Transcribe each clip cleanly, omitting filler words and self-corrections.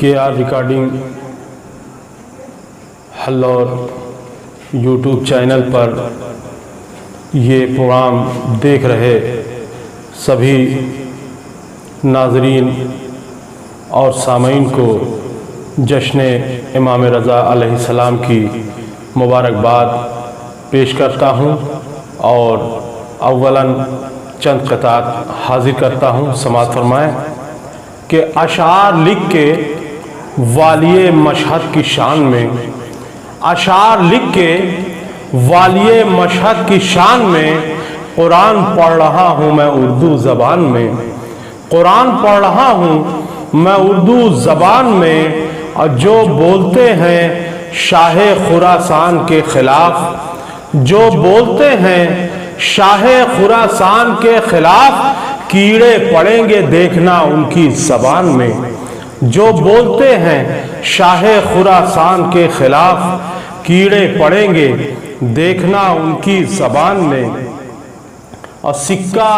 KR recording हल्लौर YouTube channel पर ये programme देख रहे सभी नाजरीन और सामीन को जश्न इमाम रज़ा अलैहिस्सलाम की मुबारकबाद पेश करता हूँ और अव्वलन चंद क़तात हाजिर करता हूँ। समाअत फरमाएँ कि अशार लिख के वालिए मशहद की शान में, अशार लिख के वालिए मशहद की शान में कुरान पढ़ रहा हूँ मैं उर्दू ज़बान में, कुरान पढ़ रहा हूँ मैं उर्दू ज़बान में। और जो बोलते हैं शाह खुरासान के ख़िलाफ़, जो बोलते हैं शाह खुरासान के ख़िलाफ़, कीड़े पड़ेंगे देखना उनकी ज़बान में। जो बोलते हैं शाह खुरासान के ख़िलाफ़, कीड़े पड़ेंगे देखना उनकी ज़बान में। और सिक्का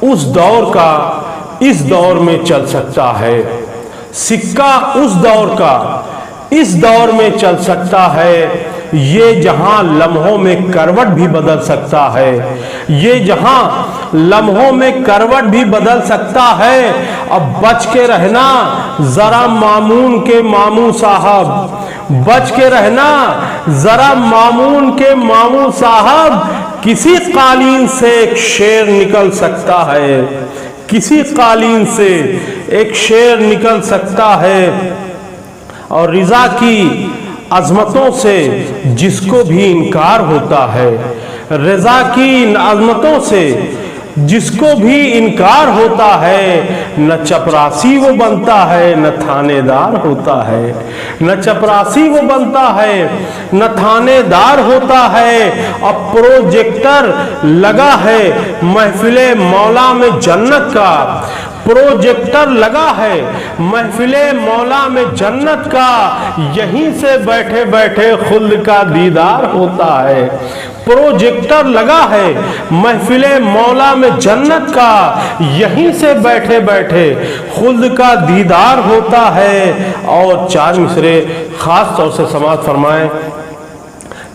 उस दौर का इस दौर में चल सकता है, सिक्का उस दौर का इस दौर में चल सकता है। ये जहां लम्हों में करवट भी बदल सकता है, ये जहां लम्हों में करवट भी बदल सकता है। अब बच के रहना जरा मामून के मामू साहब, बच के रहना जरा मामून के मामू साहब। किसी कालीन से एक शेर निकल सकता है, किसी कालीन से एक शेर निकल सकता है। और रिजा की अजमतों से जिसको भी इनकार होता है, रज़ा की इन अजमतों से जिसको भी इनकार होता है, न चपरासी वो बनता है न थानेदार होता है, न चपरासी वो बनता है न थानेदार होता है। अब प्रोजेक्टर लगा है महफिले मौला में जन्नत का, प्रोजेक्टर लगा है महफिले मौला में जन्नत का। यहीं से बैठे बैठे खुल्द का दीदार होता है, प्रोजेक्टर लगा है महफिले मौला में जन्नत का। यहीं से बैठे बैठे खुल्द का दीदार होता है। और चार मिसरे खास तौर से समाअत फरमाएं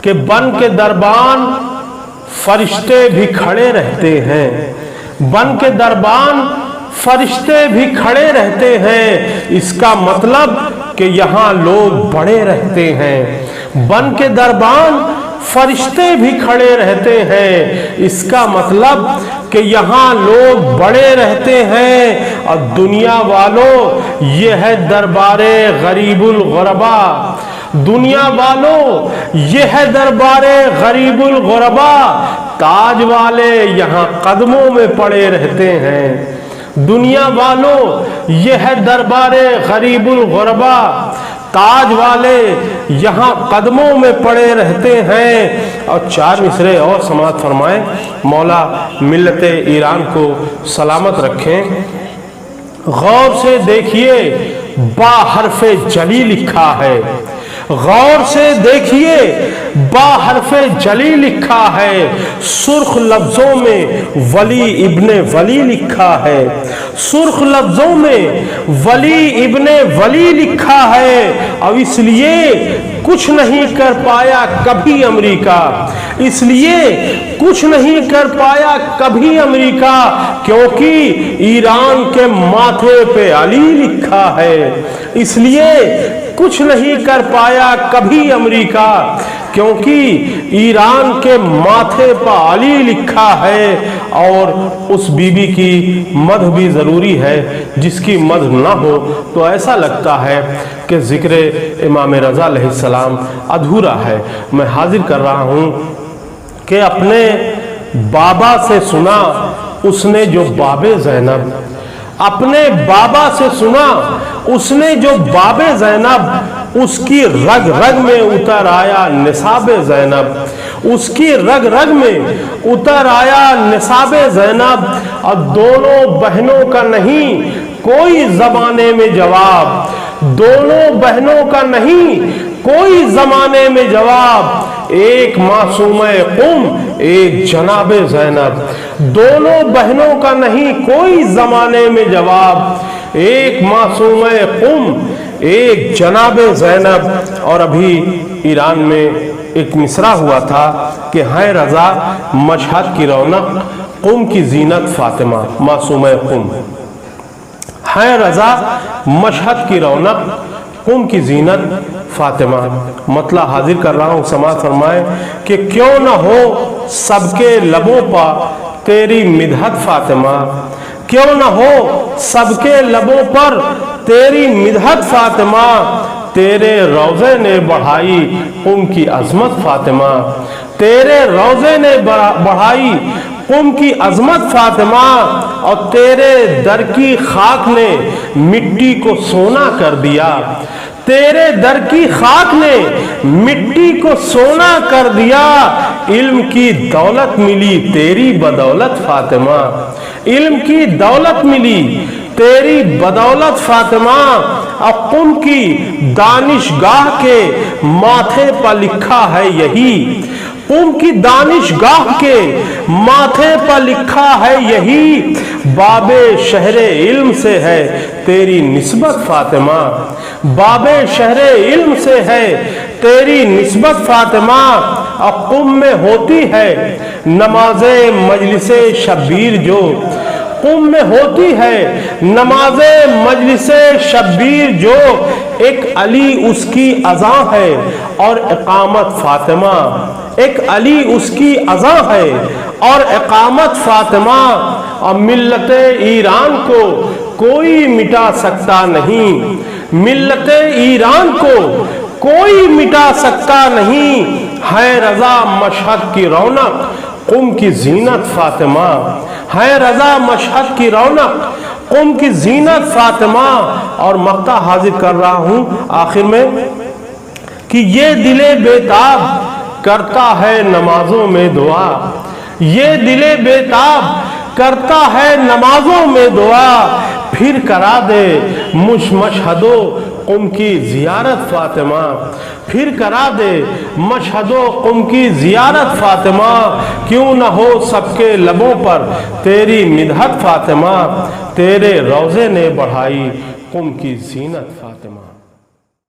कि बन के दरबान फरिश्ते भी खड़े रहते हैं, बन के दरबान फरिश्ते भी खड़े रहते हैं। इसका मतलब कि यहाँ लोग बड़े रहते हैं। बन के दरबान फरिश्ते भी खड़े रहते हैं, इसका मतलब कि यहाँ लोग बड़े रहते हैं। और दुनिया वालों ये है दरबारे गरीबुल गुरबा, दुनिया वालों ये है दरबारे गरीबुल गुरबा। ताज वाले यहाँ कदमों में पड़े रहते हैं, दुनिया वालों ये है दरबारे गरीबुल गुरबा। ताज वाले यहाँ कदमों में पड़े रहते हैं। और चार मिसरे और समाअत फरमाएं, मौला मिल्लत ईरान को सलामत रखें। गौर से देखिए बाहरफे जली लिखा है, गौर से देखिए बाहरफे जली लिखा है। सुर्ख लफ्जों में वली इब्ने वली लिखा है, सुर्ख लफ्जों में वली इब्ने वली लिखा है। अब इसलिए कुछ नहीं कर पाया कभी अमेरिका, इसलिए कुछ नहीं कर पाया कभी अमेरिका, क्योंकि ईरान के माथे पे अली लिखा है। इसलिए कुछ नहीं कर पाया कभी अमेरिका, क्योंकि ईरान के माथे पर अली लिखा है। और उस बीबी की मद भी ज़रूरी है, जिसकी मद ना हो तो ऐसा लगता है कि ज़िक्र इमाम रज़ा अलैहिस्सलाम अधूरा है। मैं हाजिर कर रहा हूँ कि अपने बाबा से सुना उसने जो बाबे ज़ैनब, अपने बाबा से सुना उसने जो बाबे ज़ैनब, उसकी रग रग में उतर आया निसाबे ज़ैनब, उसकी रग रग में उतर आया निसाबे ज़ैनब। और दोनों बहनों का नहीं कोई ज़माने में जवाब, दोनों बहनों का नहीं कोई ज़माने में जवाब। एक मासूमे कुम एक जनाबे ज़ैनब, दोनों बहनों का नहीं कोई ज़माने में जवाब। एक मासूमे कुम ایک جناب زینب، اور ابھی ایران میں ایک مصرع ہوا تھا کہ ہے رضا مشہد کی رونق، قم کی زینت فاطمہ معصومہ قم، ہے رضا مشہد کی رونق، قم کی زینت فاطمہ۔ مطلع حاضر کر رہا ہوں، سماعت فرمائے کہ کیوں نہ ہو سب کے لبوں پر تیری مدحت فاطمہ، کیوں نہ ہو سب کے لبوں پر تیری مدحت فاطمہ، تیرے روضے نے بڑھائی قم کی عظمت فاطمہ، تیرے روضے نے بڑھائی قم کی عظمت فاطمہ، اور تیرے در کی خاک نے مٹی کو سونا کر دیا، تیرے در کی خاک نے مٹی کو سونا کر دیا، علم کی دولت ملی تیری بدولت فاطمہ، علم کی دولت ملی تیری بدولت فاطمہ، اب قم کی دانشگاہ کے ماتھے پر لکھا ہے یہی، قم کی دانشگاہ کے ماتھے پر لکھا ہے یہی، باب شہر علم سے ہے تیری نسبت فاطمہ، باب شہر علم سے ہے تیری نسبت فاطمہ، اب قم میں ہوتی ہے نماز مجلس شبیر جو، قم میں ہوتی ہے نماز مجلس شبیر جو، ایک علی اس کی اذاں ہے اور اقامت فاطمہ، ایک علی اس کی اذاں ہے اور اقامت فاطمہ، اور ملت ایران کو کوئی مٹا سکتا نہیں، ملت ایران کو کوئی مٹا سکتا نہیں، ہے رضا مشہد کی رونق، قم کی زینت فاطمہ، ہے رضا مشہد کی رونق، قم کی زینت فاطمہ۔ اور مقطع حاضر کر رہا ہوں آخر میں کہ یہ دل بیتاب کرتا ہے نمازوں میں دعا، یہ دل بیتاب کرتا ہے نمازوں میں دعا، پھر کرا دے مشہد و قم کی زیارت فاطمہ، پھر کرا دے مشہد و قم کی زیارت فاطمہ، کیوں نہ ہو سب کے لبوں پر تیری مدحت فاطمہ، تیرے روضے نے بڑھائی قم کی زینت فاطمہ۔